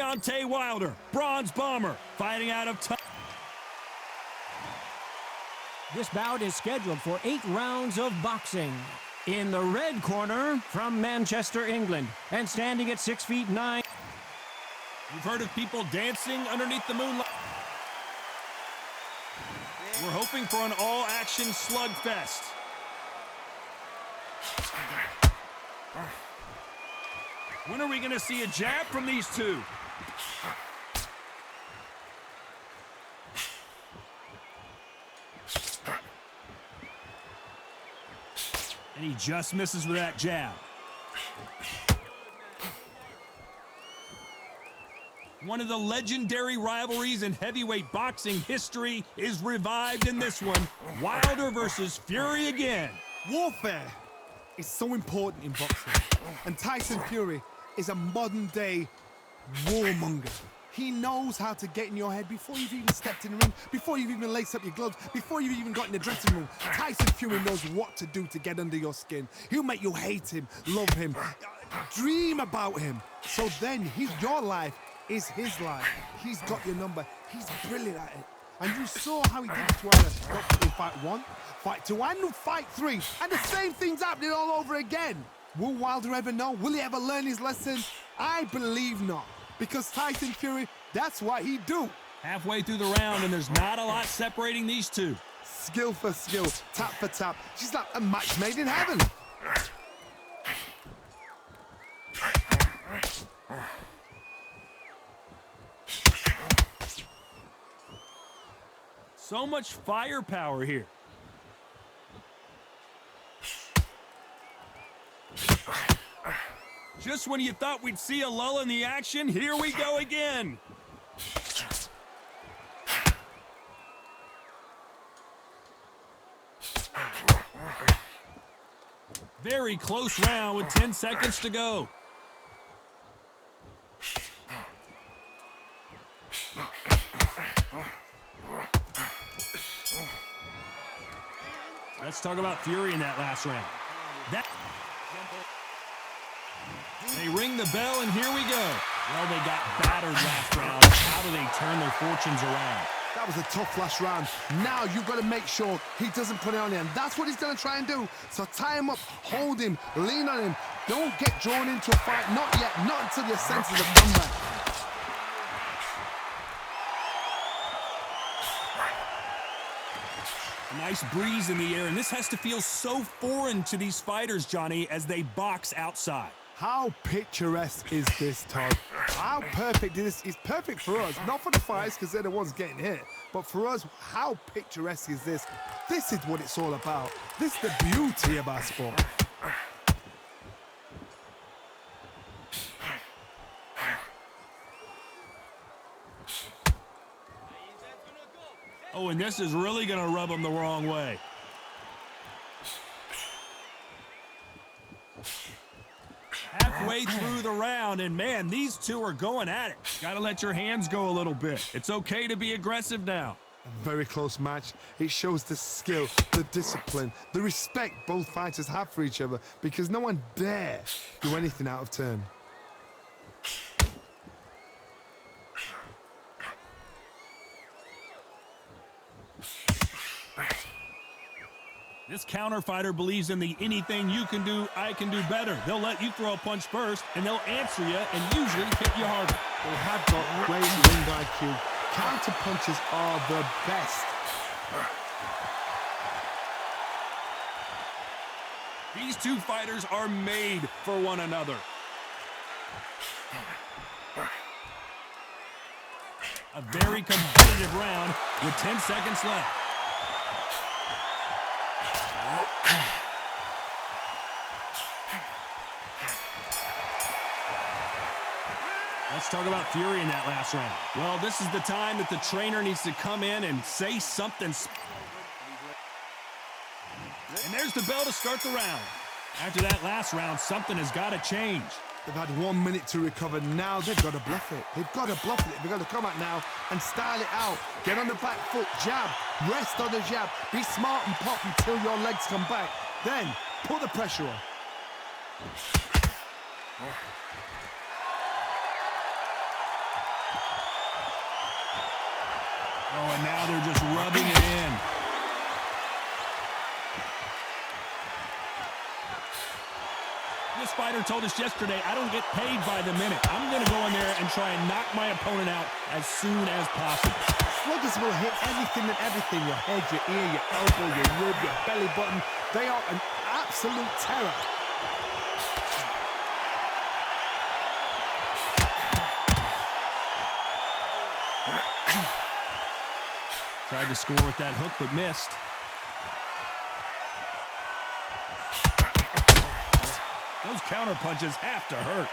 Deontay Wilder, bronze bomber, fighting out of time. This bout is scheduled for 8 rounds of boxing. In the red corner, from Manchester, England, and standing at 6 feet 9. You've heard of people dancing underneath the moonlight. We're hoping for an all-action slugfest. When are we going to see a jab from these two? And he just misses with that jab. One of the legendary rivalries in heavyweight boxing history is revived in this one. Wilder versus Fury again. Warfare is so important in boxing. And Tyson Fury is a modern-day warmonger. He knows how to get in your head before you've even stepped in the ring, before you've even laced up your gloves, before you've even got in the dressing room. Tyson Fury knows what to do to get under your skin. He'll make you hate him, love him, dream about him. So then your life is his life. He's got your number. He's brilliant at it. And you saw how he did it to Wilder in fight 1, fight 2, and fight 3. And the same thing's happening all over again. Will Wilder ever know? Will he ever learn his lesson? I believe not. Because Tyson Fury, that's what he do. Halfway through the round, and there's not a lot separating these two. Skill for skill, tap for tap. She's like a match made in heaven. So much firepower here. Just when you thought we'd see a lull in the action, here we go again. Very close round with 10 seconds to go. Let's talk about Fury in that last round. They ring the bell, and here we go. Well, they got battered last round. How do they turn their fortunes around? That was a tough last round. Now you've got to make sure he doesn't put it on him. That's what he's going to try and do. So tie him up, hold him, lean on him. Don't get drawn into a fight. Not yet. Not until your senses have come back. A nice breeze in the air, and this has to feel so foreign to these fighters, Johnny, as they box outside. How picturesque is this, Todd? How perfect is this? It's perfect for us, not for the fighters because they're the ones getting hit, but for us, how picturesque is this? This is what it's all about. This is the beauty of our sport. Oh, and this is really going to rub them the wrong way. Halfway through the round, and man, these two are going at it. Got to let your hands go a little bit. It's okay to be aggressive now. A very close match. It shows the skill, the discipline, the respect both fighters have for each other because no one dare do anything out of turn. This counter fighter believes in the anything you can do, I can do better. They'll let you throw a punch first, and they'll answer you and usually hit you harder. They have got great ring IQ. Counter punches are the best. These two fighters are made for one another. A very competitive round with 10 seconds left. Let's talk about Fury in that last round. Well, this is the time that the trainer needs to come in and say something. And there's the bell to start the round. After that last round, something has got to change. They've had 1 minute to recover. Now they've got to bluff it. They've got to bluff it. They've got to come out now and style it out. Get on the back foot, jab, rest on the jab. Be smart and pop until your legs come back. Then put the pressure on. Oh, and now they're just rubbing it in. This fighter told us yesterday, I don't get paid by the minute. I'm going to go in there and try and knock my opponent out as soon as possible. Sluggers will hit anything and everything. Your head, your ear, your elbow, your rib, your belly button. They are an absolute terror. Tried to score with that hook, but missed. Those counter punches have to hurt.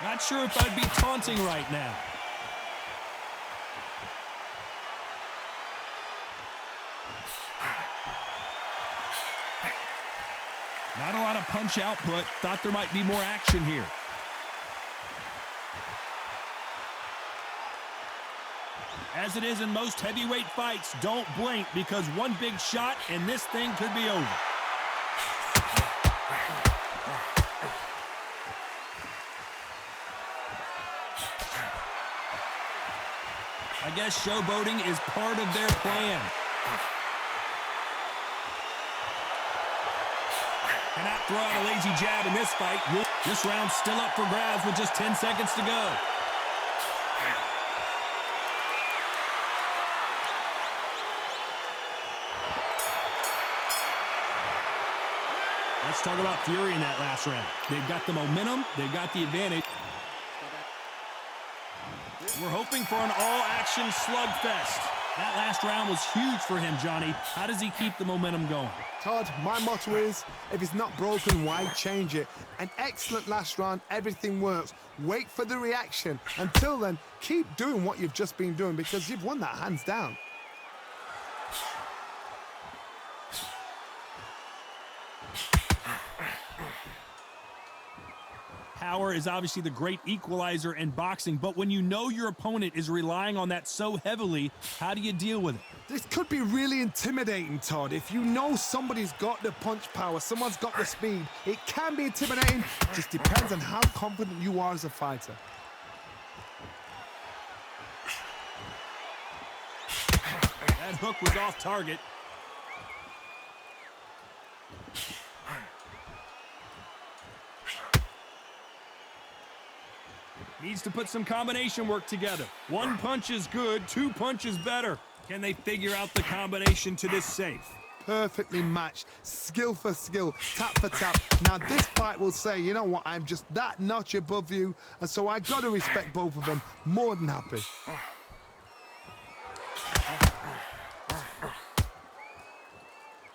Not sure if I'd be taunting right now. Not a lot of punch output. Thought there might be more action here. As it is in most heavyweight fights, don't blink because one big shot and this thing could be over. I guess showboating is part of their plan. Cannot throw out a lazy jab in this fight. This round's still up for grabs with just 10 seconds to go. Let's talk about Fury in that last round. They've got the momentum. They've got the advantage. We're hoping for an all-action slugfest. That last round was huge for him, Johnny. How does he keep the momentum going? Todd, my motto is, if it's not broken, why change it? An excellent last round, everything works. Wait for the reaction. Until then, keep doing what you've just been doing because you've won that hands down. Power is obviously the great equalizer in boxing, but when you know your opponent is relying on that so heavily, how do you deal with it? This could be really intimidating, Todd. If you know somebody's got the punch power, someone's got the speed, it can be intimidating. Just depends on how confident you are as a fighter. That hook was off target. Needs to put some combination work together. One punch is good, two punches better. Can they figure out the combination to this safe? Perfectly matched, skill for skill, tap for tap. Now this fight will say, you know what, I'm just that notch above you, and so I got to respect both of them. More than happy.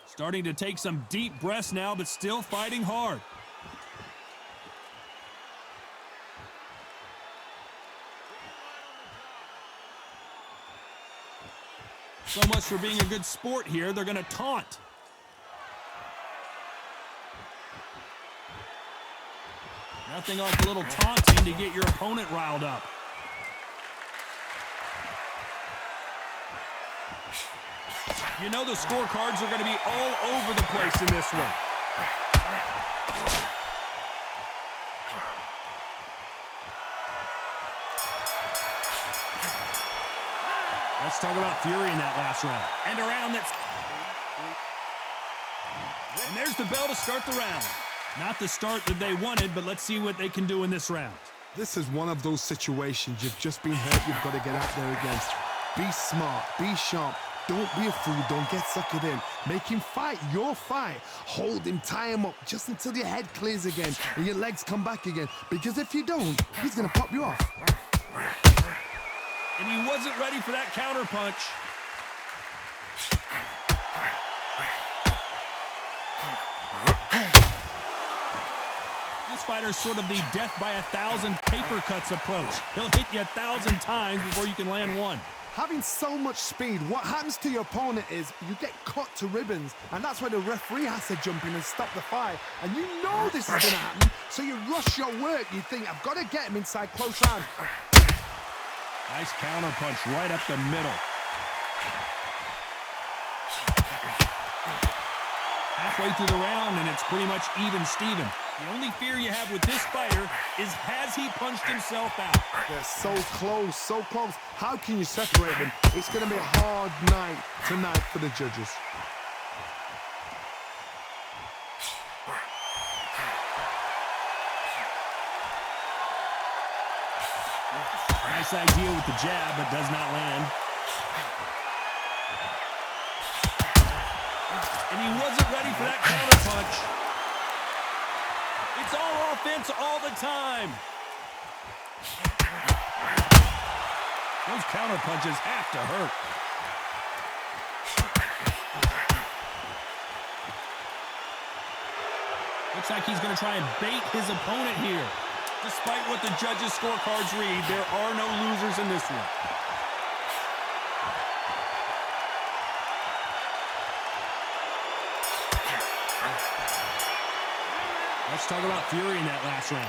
Starting to take some deep breaths now, but still fighting hard. So much for being a good sport here. They're going to taunt. Nothing like a little taunting to get your opponent riled up. You know the scorecards are going to be all over the place in this one. Let's talk about Fury in that last round. And a round that's... And there's the bell to start the round. Not the start that they wanted, but let's see what they can do in this round. This is one of those situations you've just been hurt, you've got to get out there against. Be smart, be sharp. Don't be a fool, don't get suckered in. Make him fight your fight. Hold him, tie him up, just until your head clears again and your legs come back again. Because if you don't, he's going to pop you off. And he wasn't ready for that counter punch. This fighter's sort of the death by 1,000 paper cuts approach. He'll hit you 1,000 times before you can land one. Having so much speed, what happens to your opponent is you get cut to ribbons, and that's where the referee has to jump in and stop the fight. And you know this is going to happen, so you rush your work. You think, I've got to get him inside close round. Nice counter punch right up the middle. Halfway through the round, and it's pretty much even Steven. The only fear you have with this fighter is, has he punched himself out? They're so close, so close. How can you separate them? It's going to be a hard night tonight for the judges. Nice idea with the jab, but does not land. And he wasn't ready for that counter punch. It's all offense all the time. Those counter punches have to hurt. Looks like he's going to try and bait his opponent here. Despite what the judges' scorecards read, there are no losers in this one. Let's talk about Fury in that last round.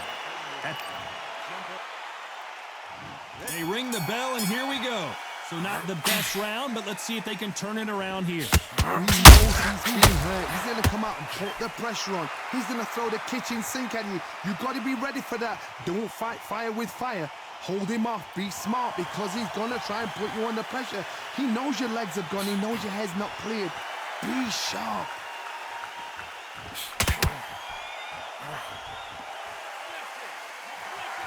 They ring the bell, and here we go. So not the best round, but let's see if they can turn it around here. He knows he's being hurt. He's going to come out and put the pressure on. He's going to throw the kitchen sink at you. You've got to be ready for that. Don't fight fire with fire. Hold him off. Be smart, because he's going to try and put you under pressure. He knows your legs are gone. He knows your head's not cleared. Be sharp.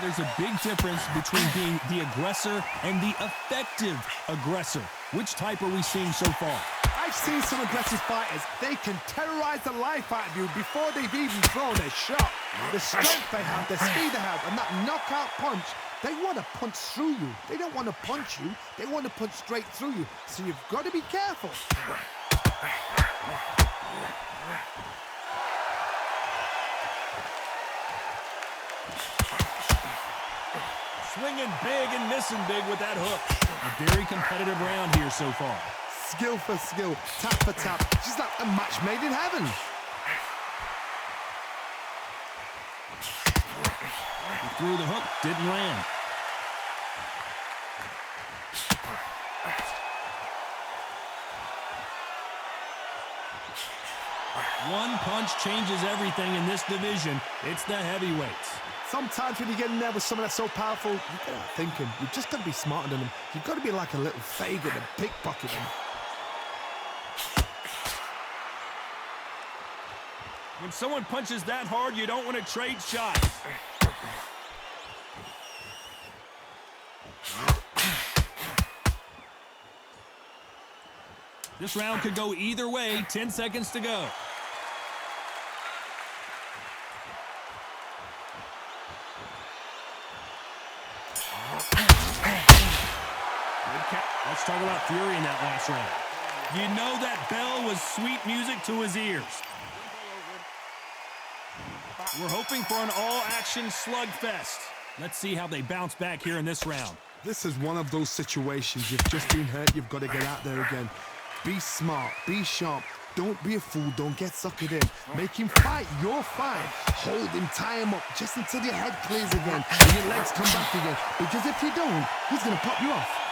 There's a big difference between being the aggressor and the effective aggressor. Which type are we seeing so far? I've seen some aggressive fighters. They can terrorize the life out of you before they've even thrown a shot. The strength they have, the speed they have, and that knockout punch, they want to punch through you. They don't want to punch you. They want to punch straight through you. So you've got to be careful. Swinging big and missing big with that hook. A very competitive round here so far. Skill for skill, tap for tap. Just like a match made in heaven. He threw the hook, didn't land. One punch changes everything in this division. It's the heavyweights. Sometimes when you get in there with someone that's so powerful, you got to thinking. You've just got to be smarter than them. You've got to be like a little Fagin and pickpocket them. When someone punches that hard, you don't want to trade shots. This round could go either way. 10 seconds to go. Let's talk about Fury in that last round. You know that bell was sweet music to his ears. We're hoping for an all-action slugfest. Let's see how they bounce back here in this round. This is one of those situations. You've just been hurt. You've got to get out there again. Be smart. Be sharp. Don't be a fool. Don't get suckered in. Make him fight your fight. Hold him. Tie him up just until your head clears again and your legs come back again. Because if you don't, he's going to pop you off.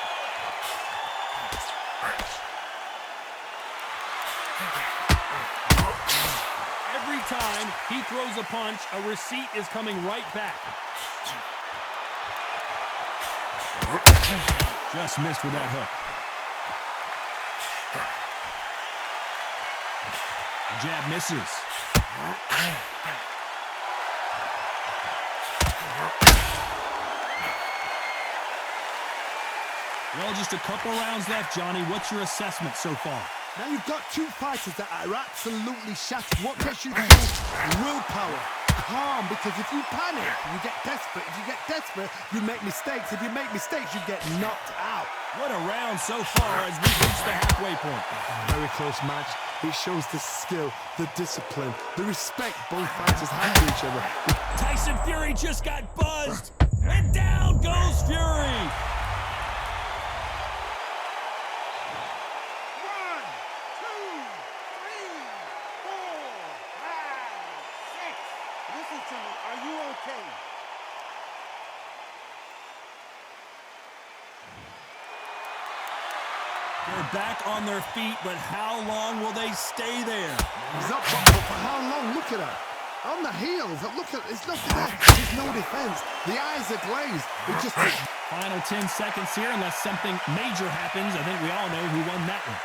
Every time he throws a punch, a receipt is coming right back. Just missed with that hook. The jab misses. Well, just a couple rounds left, Johnny. What's your assessment so far? Now you've got two fighters that are absolutely shattered. What makes you think? Willpower. Calm, because if you panic, you get desperate. If you get desperate, you make mistakes. If you make mistakes, you get knocked out. What a round so far as we reach the halfway point. Very close match. It shows the skill, the discipline, the respect both fighters have for each other. Tyson Fury just got buzzed, and down goes Fury. 1, 2, 3, 4, 5, 6. Listen to me. Are you okay? They're back on their feet, but how long will they stay there? He's up, but for how long? Look at her. On the heels. Look at, there's nothing there. There's no defense. The eyes are glazed. It just... Final 10 seconds here, unless something major happens. I think we all know who won that one.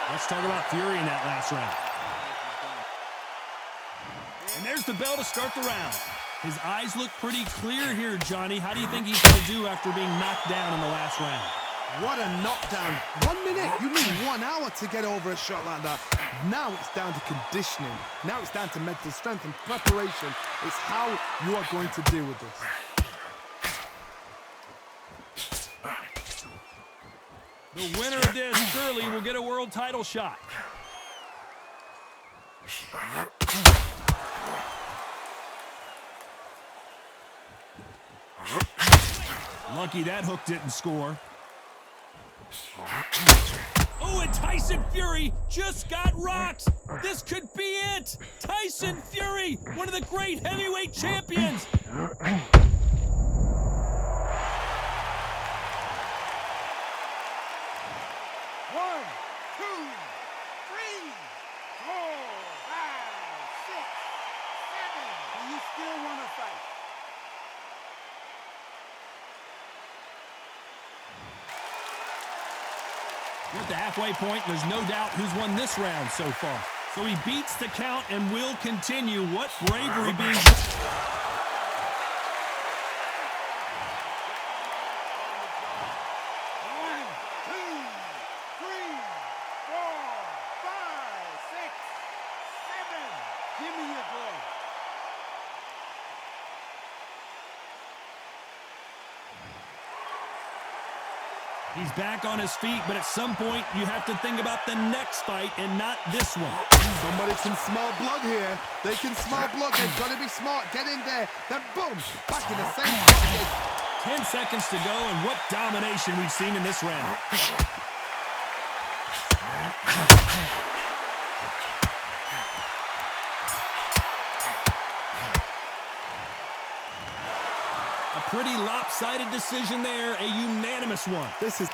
Let's talk about Fury in that last round. And there's the bell to start the round. His eyes look pretty clear here, Johnny. How do you think he's going to do after being knocked down in the last round? What a knockdown. 1 minute? You mean 1 hour to get over a shot like that? Now it's down to conditioning. Now it's down to mental strength and preparation. It's how you are going to deal with this. The winner of this, Sterling, will get a world title shot. Lucky that hook didn't score. Oh, and Tyson Fury just got rocked. This could be it. Tyson Fury, one of the great heavyweight champions. 1, 2, 3, 4, 5, 6, 7. And you still want to fight? We're at the halfway point. There's no doubt who's won this round so far. So he beats the count and will continue. What bravery being... 3, 4, 5, 6, 7. Give me your glove. He's back on his feet, but at some point you have to think about the next fight and not this one. Somebody can smell blood here. They can smell blood. They've got to be smart. Get in there. Then boom, back in the same spot. 10 seconds to go, and what domination we've seen in this round. A pretty lopsided decision there, a unanimous one. This is